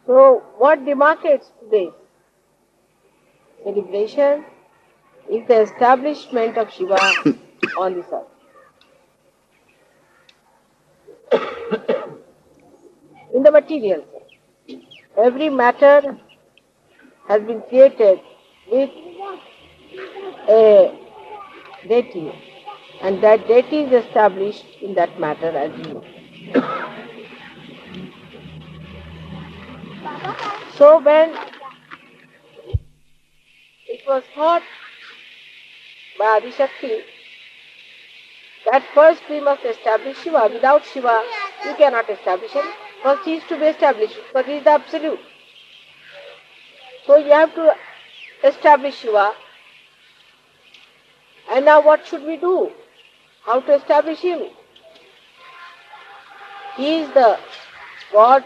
So what demarcates today's celebration is the establishment of Shiva on this earth. In the material sense, every matter has been created with a deity, and that deity is established in that matter, as you know. So when it was thought by Adi Shakti that first we must establish Shiva. Without Shiva, you cannot establish him. First he is to be established, because he is the absolute. So you have to establish Shiva. And now what should we do? How to establish him? He is the God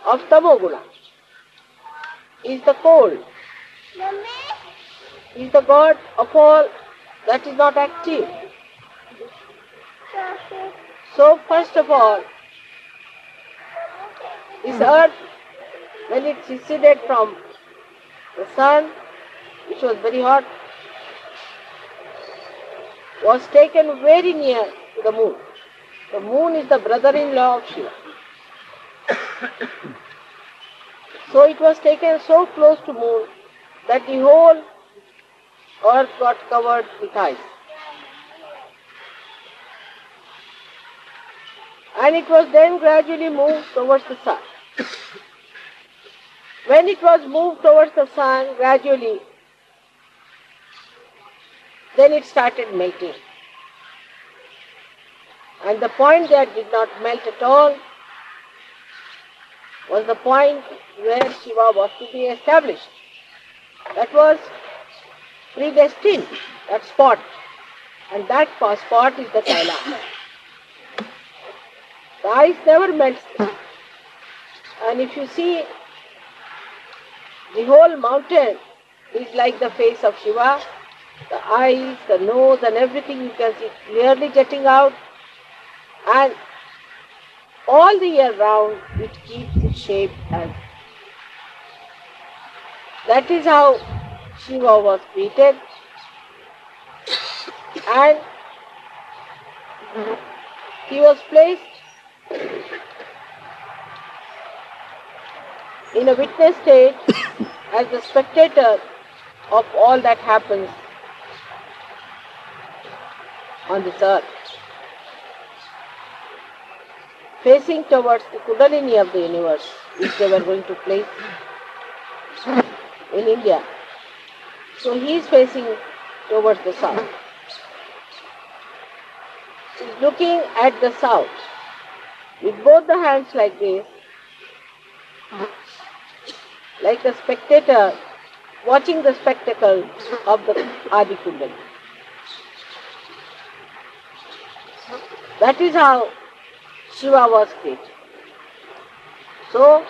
of Tamo Guna. He is the cold. He is the God of all that is not active. So first of all, this earth, when it receded from the sun, which was very hot, was taken very near to the moon. The moon is the brother-in-law of Shiva. So it was taken so close to moon that the whole earth got covered with ice. And it was then gradually moved towards the sun. When it was moved towards the sun gradually, then it started melting. And the point that did not melt at all was the point where Shiva was to be established. That was predestined, that spot. And that spot is the Kailash. The ice never melts. And if you see, the whole mountain is like the face of Shiva. The eyes, the nose and everything you can see clearly jetting out. And all the year round it keeps its shape as. That is how Shiva was created. And he was placed in a witness state as the spectator of all that happens on this earth, facing towards the Kundalini of the universe, which they were going to place in India. So he is facing towards the south. He is looking at the south with both the hands like this, like a spectator watching the spectacle of the Adi Kundalini. That is how Shiva was created. So,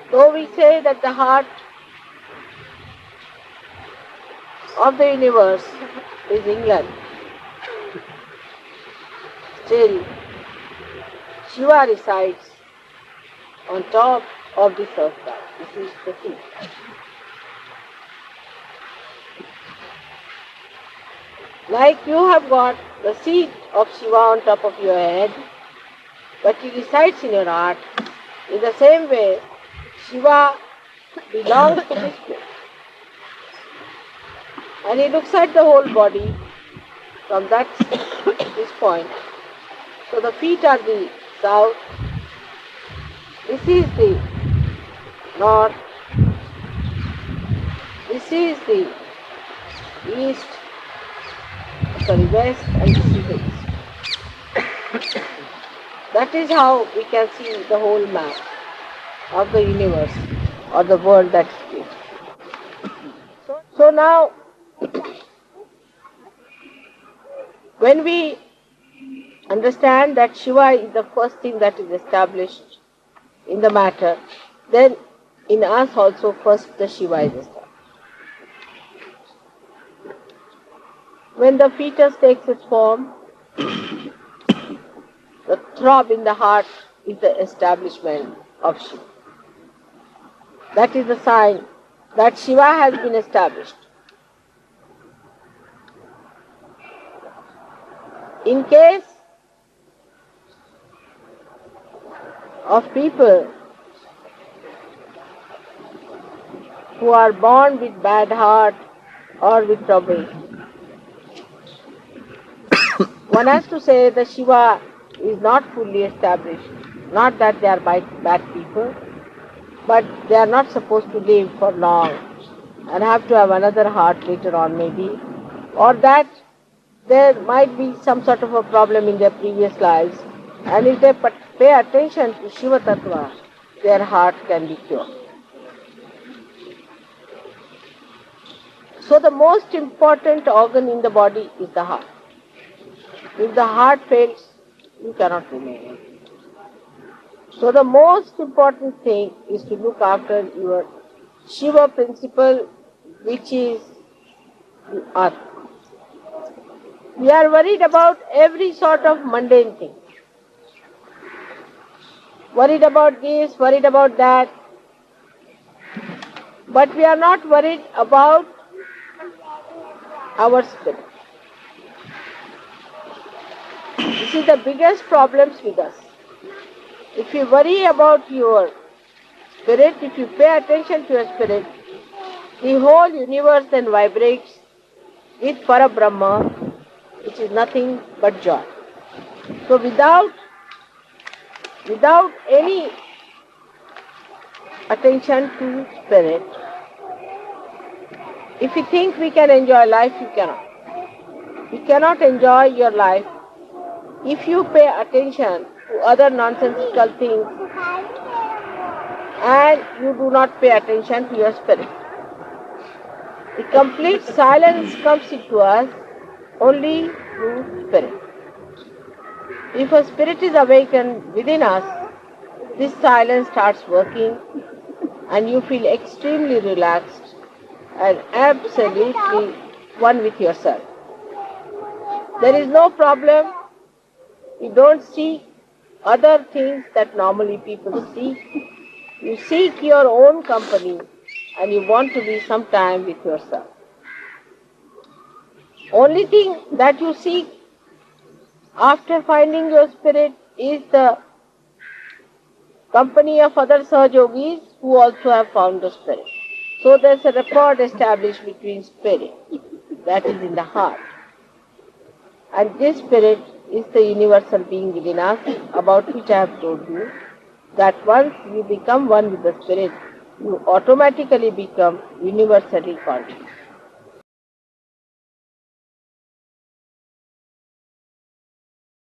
though we say that the heart of the universe is England, still Shiva resides on top of this earth. This is the thing. Like you have got the seat of Shiva on top of your head, but he resides in your heart. In the same way, Shiva belongs to this place. And he looks at the whole body from this point. So the feet are the south, this is the north, this is the east, west, and this is the east. That is how we can see the whole map of the universe or the world that is created. So now, when we understand that Shiva is the first thing that is established in the matter, then in us also first the Shiva is established. When the fetus takes its form, the throb in the heart is the establishment of Shiva. That is the sign that Shiva has been established. In case of people who are born with bad heart or with trouble, one has to say that Shiva is not fully established. Not that they are bad people, but they are not supposed to live for long and have to have another heart later on maybe, or that there might be some sort of a problem in their previous lives, and if they pay attention to Shiva Tattva, their heart can be cured. So the most important organ in the body is the heart. If the heart fails, you cannot remain. So the most important thing is to look after your Shiva principle, which is the earth. We are worried about every sort of mundane thing. Worried about this, worried about that. But we are not worried about our spirit. This is the biggest problems with us. If you worry about your spirit, if you pay attention to your spirit, the whole universe then vibrates with Parabrahma, which is nothing but joy. So without any attention to spirit, if you think we can enjoy life, you cannot. You cannot enjoy your life if you pay attention to other nonsensical things and you do not pay attention to your spirit. The complete silence comes into us only through spirit. If a spirit is awakened within us, this silence starts working and you feel extremely relaxed and absolutely one with yourself. There is no problem. You don't seek other things that normally people seek. You seek your own company and you want to be sometime with yourself. Only thing that you seek after finding your spirit is the company of other Sahajogis who also have found the spirit. So there's a rapport established between spirit, that is in the heart. And this spirit is the universal being within us, about which I have told you, that once you become one with the spirit, you automatically become universally conscious.